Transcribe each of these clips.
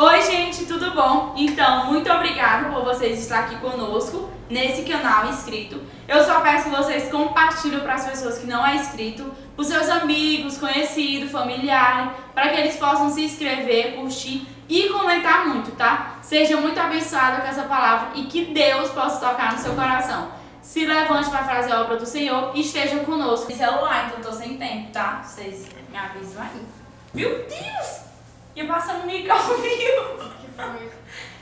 Oi gente, tudo bom? Então, muito obrigada por vocês estar aqui conosco nesse canal inscrito. Eu só peço que vocês compartilhem para as pessoas que não é inscrito, para os seus amigos, conhecidos, familiares, para que eles possam se inscrever, curtir e comentar muito, tá? Seja muito abençoado com essa palavra e que Deus possa tocar no seu coração. Se levante para fazer a obra do Senhor e esteja conosco. Tem celular, então eu tô sem tempo, tá? Vocês me avisam aí. Meu Deus! Ia passando mico ao vivo.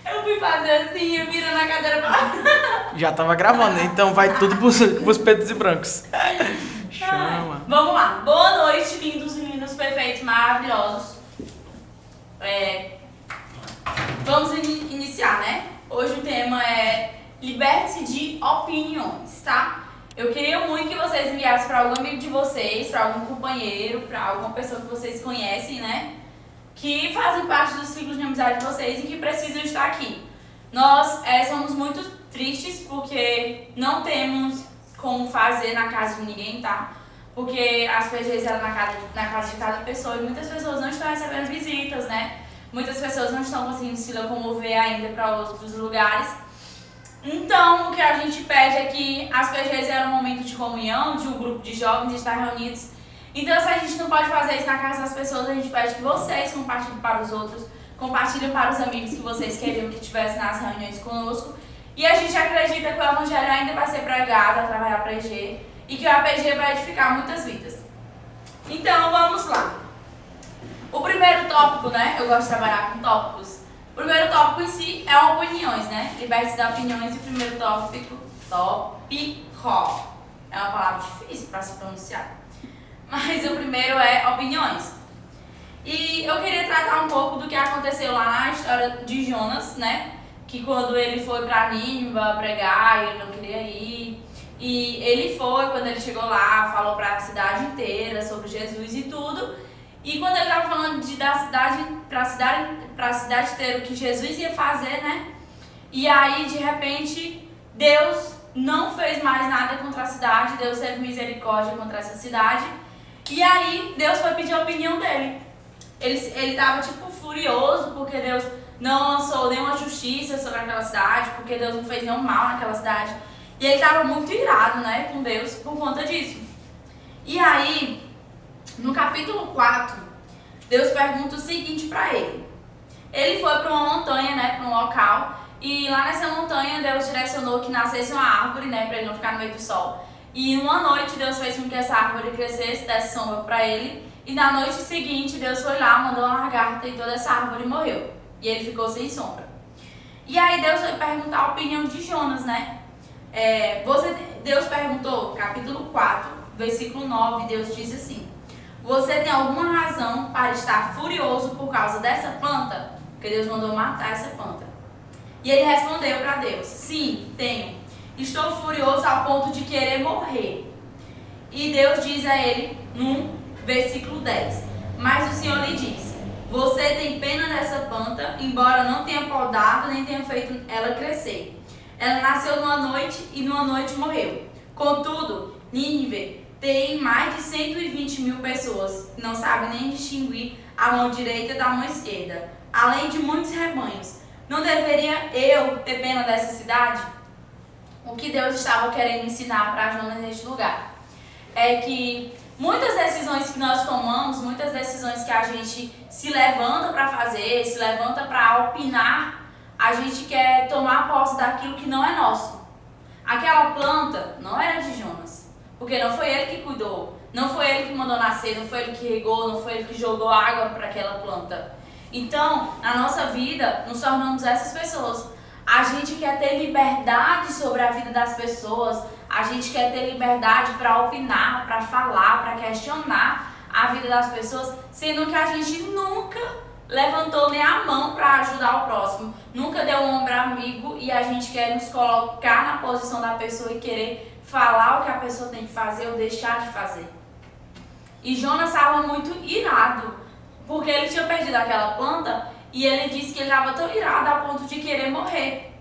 Eu fui fazer assim, eu virando a cadeira pra... Já tava gravando, então vai tudo pros pretos e brancos. Chama. Vamos lá. Boa noite, lindos meninos perfeitos, maravilhosos. Vamos iniciar, né? Hoje o tema é liberte-se de opiniões, tá? Eu queria muito que vocês enviassem para algum amigo de vocês, para algum companheiro, para alguma pessoa que vocês conhecem, né? Que fazem parte dos ciclos de amizade de vocês e que precisam estar aqui. Nós somos muito tristes porque não temos como fazer na casa de ninguém, tá? Porque as PGs eram na casa de cada pessoa e muitas pessoas não estão recebendo visitas, né? Muitas pessoas não estão conseguindo se locomover ainda para outros lugares. Então, o que a gente pede é que as PGs eram um momento de comunhão, de um grupo de jovens estar reunidos. Então, se a gente não pode fazer isso na casa das pessoas, a gente pede que vocês compartilhem para os outros, compartilhem para os amigos que vocês queriam que estivessem nas reuniões conosco. E a gente acredita que o Evangelho ainda vai ser pregado através da PG e que o APG vai edificar muitas vidas. Então, vamos lá. O primeiro tópico, né? Eu gosto de trabalhar com tópicos. O primeiro tópico em si é opiniões, né? Liberte-se de opiniões e o primeiro tópico, tópico. É uma palavra difícil para se pronunciar. Mas o primeiro é opiniões. E eu queria tratar um pouco do que aconteceu lá na história de Jonas, né? Que quando ele foi para Nínive pregar, ele não queria ir. E ele foi, quando ele chegou lá, falou para a cidade inteira sobre Jesus e tudo. E quando ele estava falando para a cidade inteira o que Jesus ia fazer, né? E aí, de repente, Deus não fez mais nada contra a cidade. Deus teve misericórdia contra essa cidade. E aí, Deus foi pedir a opinião dele. Ele estava, tipo, furioso porque Deus não lançou nenhuma justiça sobre aquela cidade, porque Deus não fez nenhum mal naquela cidade. E ele estava muito irado, né, com Deus por conta disso. E aí, no capítulo 4, Deus pergunta o seguinte para ele. Ele foi para uma montanha, né, para um local, e lá nessa montanha Deus direcionou que nascesse uma árvore, né, para ele não ficar no meio do sol. E uma noite Deus fez com que essa árvore crescesse, desse sombra para ele. E na noite seguinte Deus foi lá, mandou uma lagarta e toda essa árvore morreu. E ele ficou sem sombra. E aí Deus foi perguntar a opinião de Jonas, né? Deus perguntou, capítulo 4, versículo 9, Deus diz assim: você tem alguma razão para estar furioso por causa dessa planta? Porque Deus mandou matar essa planta. E ele respondeu para Deus: sim, tenho. Estou furioso ao ponto de querer morrer. E Deus diz a ele, no versículo 10, mas o Senhor lhe disse: você tem pena dessa planta, embora não tenha podado nem tenha feito ela crescer. Ela nasceu numa noite e numa noite morreu. Contudo, Nínive tem mais de 120 mil pessoas que não sabem nem distinguir a mão direita da mão esquerda, além de muitos rebanhos. Não deveria eu ter pena dessa cidade? O que Deus estava querendo ensinar para Jonas neste lugar é que muitas decisões que nós tomamos, muitas decisões que a gente se levanta para fazer, se levanta para opinar, a gente quer tomar posse daquilo que não é nosso. Aquela planta não era de Jonas, porque não foi ele que cuidou, não foi ele que mandou nascer, não foi ele que regou, não foi ele que jogou água para aquela planta. Então, na nossa vida, nos tornamos essas pessoas. A gente quer ter liberdade sobre a vida das pessoas, a gente quer ter liberdade para opinar, para falar, para questionar a vida das pessoas, sendo que a gente nunca levantou nem a mão para ajudar o próximo, nunca deu um ombro amigo e a gente quer nos colocar na posição da pessoa e querer falar o que a pessoa tem que fazer ou deixar de fazer. E Jonas estava muito irado, porque ele tinha perdido aquela planta. E ele disse que ele estava tão irado a ponto de querer morrer.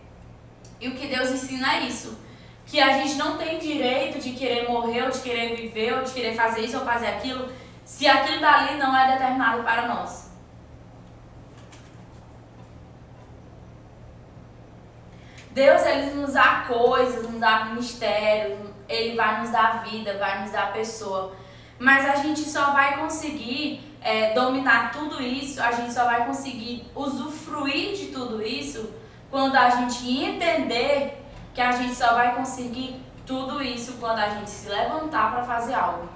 E o que Deus ensina é isso. Que a gente não tem direito de querer morrer, ou de querer viver, ou de querer fazer isso ou fazer aquilo, se aquilo dali não é determinado para nós. Deus, ele nos dá coisas, nos dá ministério, ele vai nos dar vida, vai nos dar pessoa. Mas a gente só vai conseguir dominar tudo isso, a gente só vai conseguir usufruir de tudo isso quando a gente entender que a gente só vai conseguir tudo isso quando a gente se levantar para fazer algo.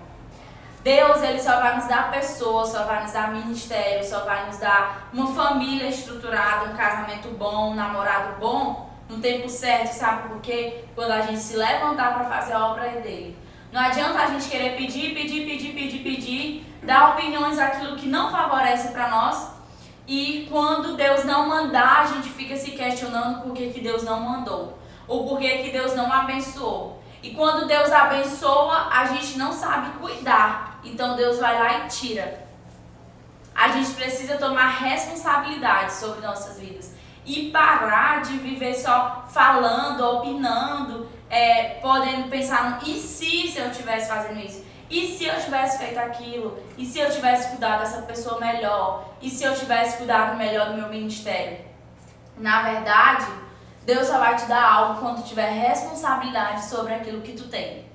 Deus, ele só vai nos dar pessoas, só vai nos dar ministério, só vai nos dar uma família estruturada, um casamento bom, um namorado bom, no tempo certo, sabe por quê? Quando a gente se levantar para fazer a obra dele. Não adianta a gente querer pedir, dar opiniões daquilo que não favorece para nós, e quando Deus não mandar, a gente fica se questionando por que Deus não mandou, ou por que Deus não abençoou. E quando Deus abençoa, a gente não sabe cuidar, então Deus vai lá e tira. A gente precisa tomar responsabilidade sobre nossas vidas e parar de viver só falando, opinando, podendo pensar no e se eu estivesse fazendo isso? E se eu tivesse feito aquilo? E se eu tivesse cuidado dessa pessoa melhor? E se eu tivesse cuidado melhor do meu ministério? Na verdade, Deus só vai te dar algo quando tiver responsabilidade sobre aquilo que tu tem.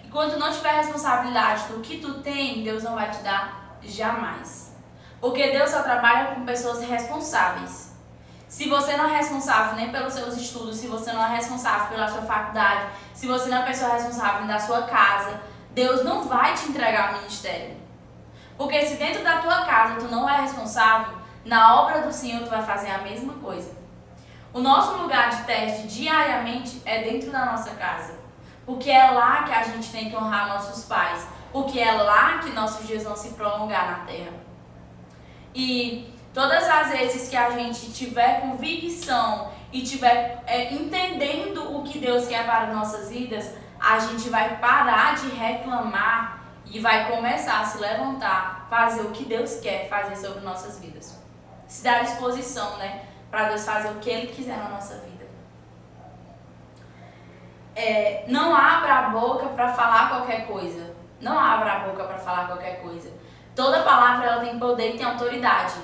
E quando não tiver responsabilidade do que tu tem, Deus não vai te dar jamais. Porque Deus só trabalha com pessoas responsáveis. Se você não é responsável nem pelos seus estudos, se você não é responsável pela sua faculdade, se você não é pessoa responsável da sua casa, Deus não vai te entregar o ministério. Porque se dentro da tua casa tu não é responsável, na obra do Senhor tu vai fazer a mesma coisa. O nosso lugar de teste diariamente é dentro da nossa casa. Porque é lá que a gente tem que honrar nossos pais. Porque é lá que nossos dias vão se prolongar na terra. E todas as vezes que a gente tiver convicção e tiver entendendo o que Deus quer para nossas vidas, a gente vai parar de reclamar e vai começar a se levantar, fazer o que Deus quer fazer sobre nossas vidas. Se dar disposição, né, para Deus fazer o que Ele quiser na nossa vida. Não abra a boca para falar qualquer coisa. Não abra a boca para falar qualquer coisa. Toda palavra ela tem poder e tem autoridade.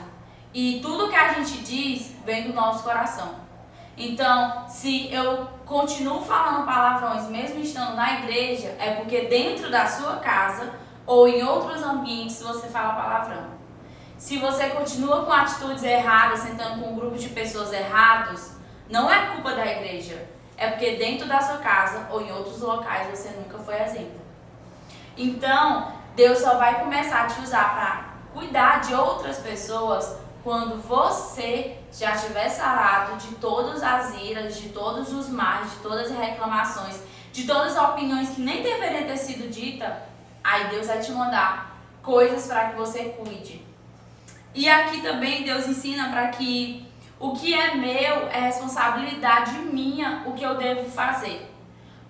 E tudo que a gente diz vem do nosso coração. Então, se eu continuo falando palavrões mesmo estando na igreja, é porque dentro da sua casa ou em outros ambientes você fala palavrão. Se você continua com atitudes erradas, sentando com um grupo de pessoas errados, não é culpa da igreja. É porque dentro da sua casa ou em outros locais você nunca foi exemplo. Então, Deus só vai começar a te usar para cuidar de outras pessoas quando você já estiver sarado de todas as iras, de todos os males, de todas as reclamações, de todas as opiniões que nem deveriam ter sido ditas, aí Deus vai te mandar coisas para que você cuide. E aqui também Deus ensina para que o que é meu é responsabilidade minha, o que eu devo fazer.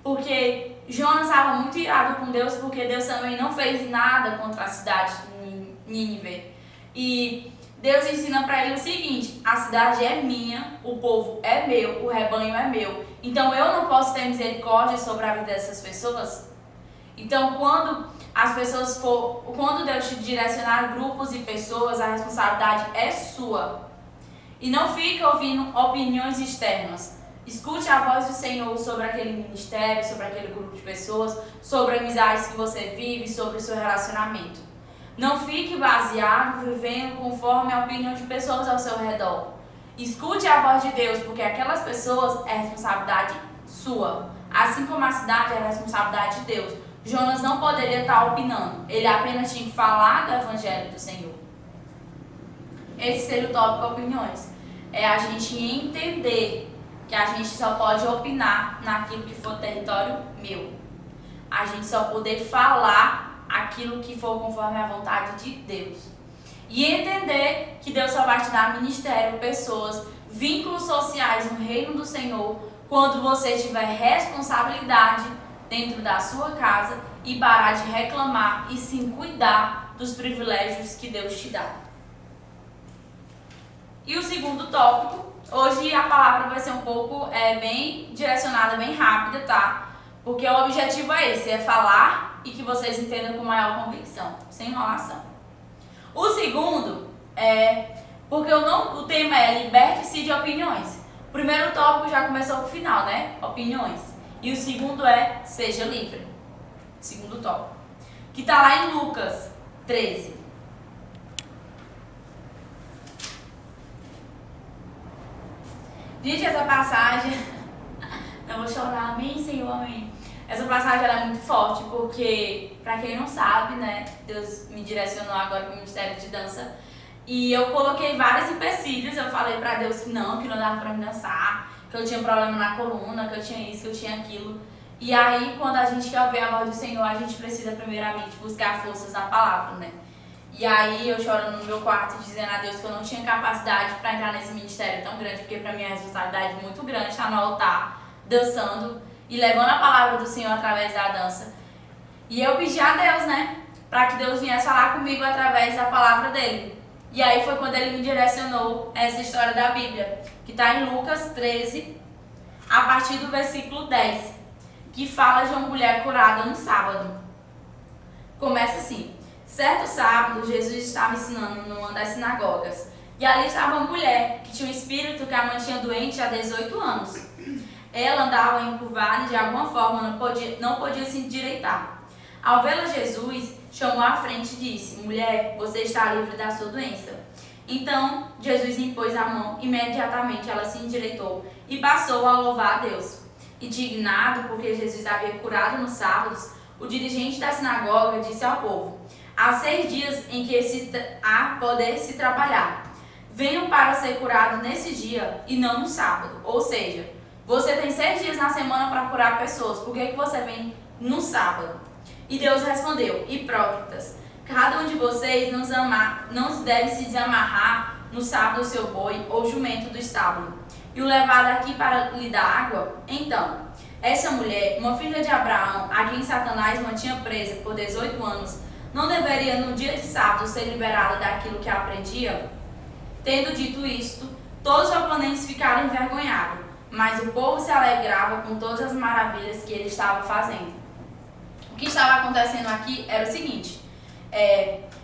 Porque Jonas estava muito irado com Deus, porque Deus também não fez nada contra a cidade de Nínive. E Deus ensina para ele o seguinte: a cidade é minha, o povo é meu, o rebanho é meu. Então eu não posso ter misericórdia sobre a vida dessas pessoas? Então quando Deus te direcionar grupos e pessoas, a responsabilidade é sua. E não fique ouvindo opiniões externas. Escute a voz do Senhor sobre aquele ministério, sobre aquele grupo de pessoas, sobre amizades que você vive, sobre o seu relacionamento. Não fique baseado, vivendo conforme a opinião de pessoas ao seu redor. Escute a voz de Deus, porque aquelas pessoas é responsabilidade sua. Assim como a cidade é responsabilidade de Deus. Jonas não poderia estar opinando. Ele apenas tinha que falar do evangelho do Senhor. Esse seria o tópico opiniões. É a gente entender que a gente só pode opinar naquilo que for território meu. A gente só poder falar aquilo que for conforme a vontade de Deus. E entender que Deus só vai te dar ministério, pessoas, vínculos sociais no reino do Senhor, quando você tiver responsabilidade dentro da sua casa e parar de reclamar e sim cuidar dos privilégios que Deus te dá. E o segundo tópico, hoje a palavra vai ser um pouco bem direcionada, bem rápida, tá? Porque o objetivo é esse, é falar e que vocês entendam com maior convicção, sem enrolação. O segundo porque o tema é liberte-se de opiniões. primeiro tópico já começou com o final, né? Opiniões. E o segundo é seja livre. Segundo tópico. Que está lá em Lucas 13. Gente, essa passagem... Não vou chorar, amém, Senhor, amém. Essa passagem ela é muito forte porque, pra quem não sabe, né, Deus me direcionou agora para o Ministério de Dança e eu coloquei vários empecilhos. Eu falei pra Deus que não dava pra me dançar, que eu tinha problema na coluna, que eu tinha isso, que eu tinha aquilo. E aí, quando a gente quer ouvir a voz do Senhor, a gente precisa primeiramente buscar forças na palavra, né? E aí, eu chorando no meu quarto, dizendo a Deus que eu não tinha capacidade pra entrar nesse ministério tão grande, porque pra mim é uma responsabilidade muito grande estar no altar, dançando e levando a palavra do Senhor através da dança. E eu pedi a Deus, né, para que Deus viesse falar comigo através da palavra dele. E aí foi quando ele me direcionou essa história da Bíblia, que está em Lucas 13, a partir do versículo 10, que fala de uma mulher curada no sábado. Começa assim: certo sábado, Jesus estava ensinando numa das sinagogas, e ali estava uma mulher que tinha um espírito que a mantinha doente há 18 anos. Ela andava encurvada e de alguma forma não podia se endireitar. Ao vê-la, Jesus chamou à frente e disse: mulher, você está livre da sua doença. Então, Jesus impôs a mão, imediatamente ela se endireitou e passou a louvar a Deus. Indignado porque Jesus havia curado nos sábados, o dirigente da sinagoga disse ao povo: há 6 dias em que há poder se trabalhar. Venham para ser curado nesse dia e não no sábado. Ou seja, você tem 6 dias na semana para curar pessoas, por que você vem no sábado? E Deus respondeu: hipócritas, cada um de vocês não deve se desamarrar no sábado o seu boi ou jumento do estábulo e o levar daqui para lhe dar água? Então, essa mulher, uma filha de Abraão, a quem Satanás mantinha presa por 18 anos, não deveria no dia de sábado ser liberada daquilo que aprendia? Tendo dito isto, todos os oponentes ficaram envergonhados, mas o povo se alegrava com todas as maravilhas que ele estava fazendo. O que estava acontecendo aqui era o seguinte: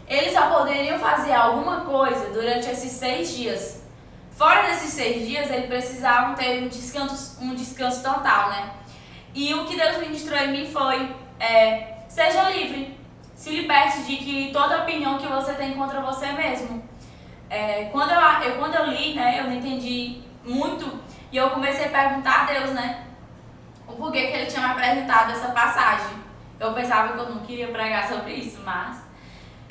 eles só poderiam fazer alguma coisa durante esses 6 dias. Fora desses 6 dias, eles precisavam ter um descanso total, né? E o que Deus ministrou em mim foi: seja livre, se liberte de que toda opinião que você tem contra você mesmo. Quando eu li, né, eu não entendi muito. E eu comecei a perguntar a Deus, né, o porquê que ele tinha me apresentado essa passagem. Eu pensava que eu não queria pregar sobre isso, mas...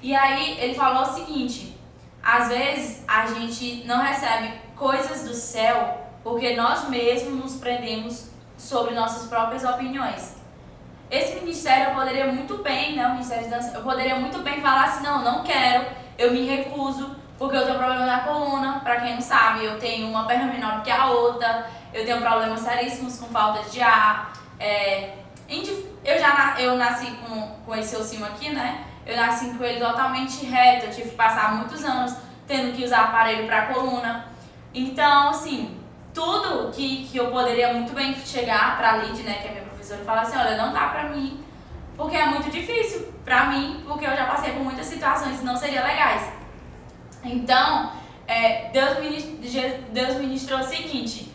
E aí ele falou o seguinte: às vezes a gente não recebe coisas do céu porque nós mesmos nos prendemos sobre nossas próprias opiniões. Esse ministério eu poderia muito bem, né, o Ministério de Dança, eu poderia muito bem falar assim: não quero, eu me recuso, porque eu tenho problema na coluna. Pra quem não sabe, eu tenho uma perna menor que a outra, eu tenho problemas seríssimos com falta de ar. Eu nasci com esse ossinho aqui, né? Eu nasci com ele totalmente reto, eu tive que passar muitos anos tendo que usar aparelho pra coluna. Então, assim, tudo que eu poderia muito bem chegar pra Lid, né, que é minha professora, e falar assim: olha, não dá pra mim, porque é muito difícil pra mim, porque eu já passei por muitas situações que não seriam legais. Então, Deus ministrou o seguinte: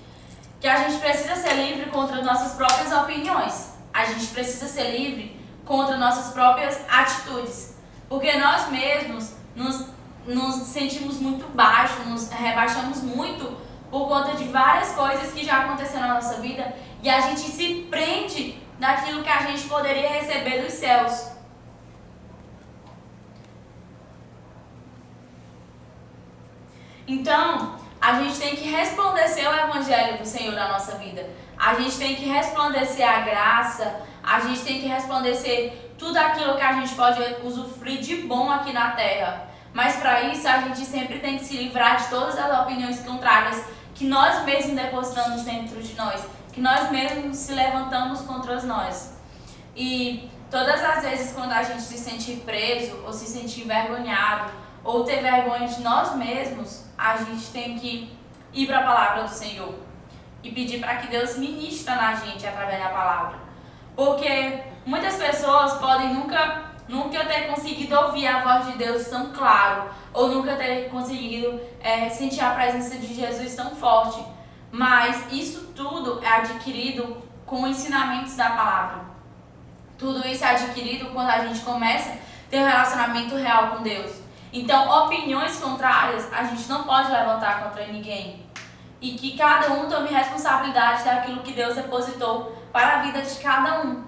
que a gente precisa ser livre contra nossas próprias opiniões. A gente precisa ser livre contra nossas próprias atitudes. Porque nós mesmos nos sentimos muito baixos, nos rebaixamos muito por conta de várias coisas que já aconteceram na nossa vida. E a gente se prende daquilo que a gente poderia receber dos céus. Então, a gente tem que resplandecer o Evangelho do Senhor na nossa vida. A gente tem que resplandecer a graça, a gente tem que resplandecer tudo aquilo que a gente pode usufruir de bom aqui na terra. Mas para isso, a gente sempre tem que se livrar de todas as opiniões contrárias que nós mesmos depositamos dentro de nós, que nós mesmos se levantamos contra nós. E todas as vezes quando a gente se sentir preso, ou se sentir envergonhado, ou ter vergonha de nós mesmos, a gente tem que ir para a palavra do Senhor e pedir para que Deus ministre na gente através da palavra. Porque muitas pessoas podem nunca ter conseguido ouvir a voz de Deus tão claro, ou nunca ter conseguido sentir a presença de Jesus tão forte. Mas isso tudo é adquirido com ensinamentos da palavra. Tudo isso é adquirido quando a gente começa a ter um relacionamento real com Deus. Então, opiniões contrárias a gente não pode levantar contra ninguém. E que cada um tome responsabilidade daquilo que Deus depositou para a vida de cada um.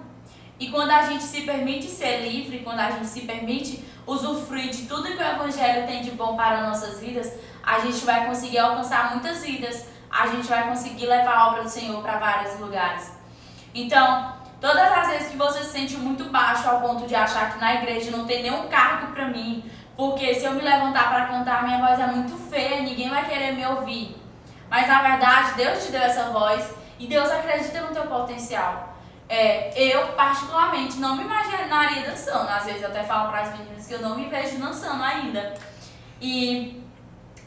E quando a gente se permite ser livre, quando a gente se permite usufruir de tudo que o Evangelho tem de bom para nossas vidas, a gente vai conseguir alcançar muitas vidas, a gente vai conseguir levar a obra do Senhor para vários lugares. Então, todas as vezes que você se sente muito baixo ao ponto de achar que na igreja não tem nenhum cargo para mim, porque se eu me levantar para cantar, minha voz é muito feia, ninguém vai querer me ouvir. Mas na verdade, Deus te deu essa voz e Deus acredita no teu potencial. Eu, particularmente, não me imaginaria dançando. Às vezes eu até falo para as meninas que eu não me vejo dançando ainda. E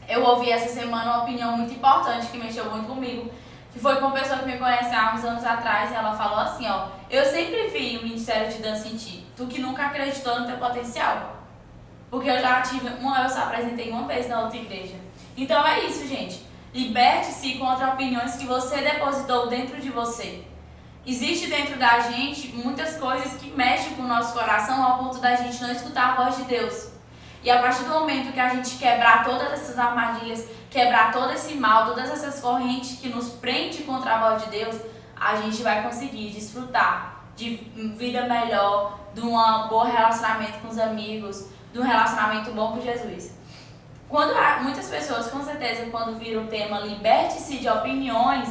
eu ouvi essa semana uma opinião muito importante que mexeu muito comigo, que foi com uma pessoa que me conhece há uns anos atrás, e ela falou assim, ó: eu sempre vi o Ministério de Dança em ti, tu que nunca acreditou no teu potencial. Porque eu só apresentei uma vez na outra igreja. Então é isso, gente. Liberte-se contra opiniões que você depositou dentro de você. Existe dentro da gente muitas coisas que mexem com o nosso coração ao ponto da gente não escutar a voz de Deus. E a partir do momento que a gente quebrar todas essas armadilhas, quebrar todo esse mal, todas essas correntes que nos prende contra a voz de Deus, a gente vai conseguir desfrutar de vida melhor, de um bom relacionamento com os amigos, de um relacionamento bom com Jesus. Muitas pessoas, com certeza, quando viram o tema liberte-se de opiniões,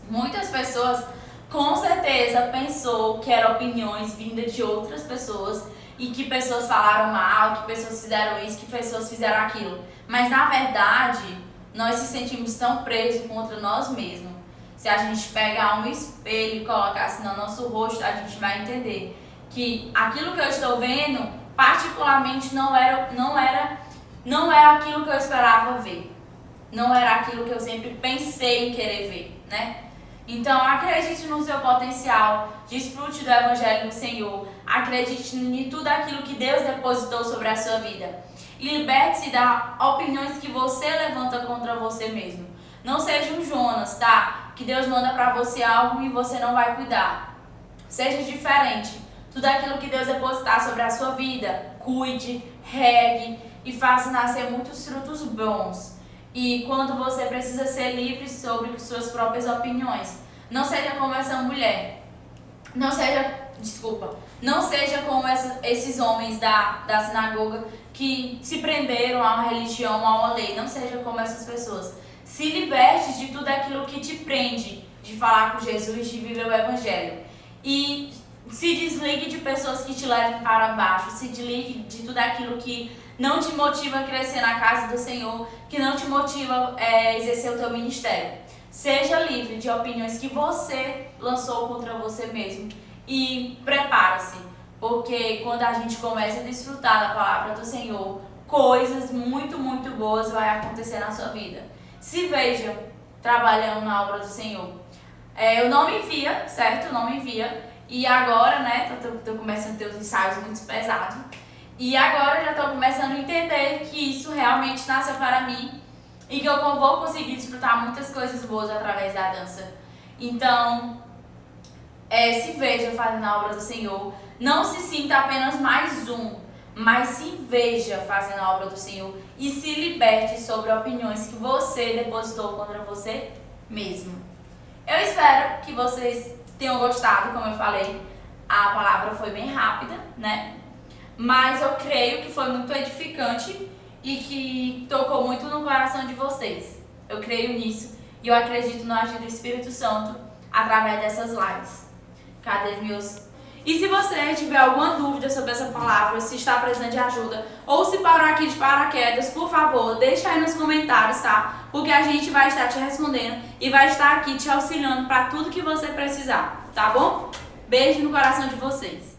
muitas pessoas com certeza pensou que eram opiniões vindas de outras pessoas e que pessoas falaram mal, que pessoas fizeram isso, que pessoas fizeram aquilo. Mas na verdade, nós se sentimos tão presos contra nós mesmos. Se a gente pegar um espelho e colocar assim no nosso rosto, a gente vai entender que aquilo que eu estou vendo, particularmente, não é aquilo que eu esperava ver. Não era aquilo que eu sempre pensei em querer ver, né? Então, acredite no seu potencial, desfrute do Evangelho do Senhor, acredite em tudo aquilo que Deus depositou sobre a sua vida. E liberte-se das opiniões que você levanta contra você mesmo. Não seja um Jonas, tá? Que Deus manda pra você algo e você não vai cuidar. Seja diferente. Tudo aquilo que Deus depositar sobre a sua vida, cuide, regue e faça nascer muitos frutos bons. E quando você precisa ser livre sobre suas próprias opiniões, não seja como essa mulher, não seja como esses homens da sinagoga que se prenderam a uma religião, a uma lei. Não seja como essas pessoas. Se liberte de tudo aquilo que te prende de falar com Jesus, de viver o Evangelho. E se desligue de pessoas que te levem para baixo, se desligue de tudo aquilo que não te motiva a crescer na casa do Senhor, que não te motiva a exercer o teu ministério. Seja livre de opiniões que você lançou contra você mesmo e prepare-se, porque quando a gente começa a desfrutar da palavra do Senhor, coisas muito, muito boas vão acontecer na sua vida. Se veja trabalhando na obra do Senhor. Eu não me via, certo? Eu não me via. E agora, né, tô começando a ter os ensaios muito pesados. E agora eu já estou começando a entender que isso realmente nasceu para mim e que eu vou conseguir desfrutar muitas coisas boas através da dança. Então, se veja fazendo a obra do Senhor. Não se sinta apenas mais um, mas se veja fazendo a obra do Senhor e se liberte sobre opiniões que você depositou contra você mesmo. Eu espero que vocês tenham gostado, como eu falei. A palavra foi bem rápida, né? Mas eu creio que foi muito edificante e que tocou muito no coração de vocês. Eu creio nisso e eu acredito no agir do Espírito Santo através dessas lives. Cadê meus? E se você tiver alguma dúvida sobre essa palavra, se está precisando de ajuda ou se parou aqui de paraquedas, por favor, deixa aí nos comentários, tá? Porque a gente vai estar te respondendo e vai estar aqui te auxiliando para tudo que você precisar, tá bom? Beijo no coração de vocês.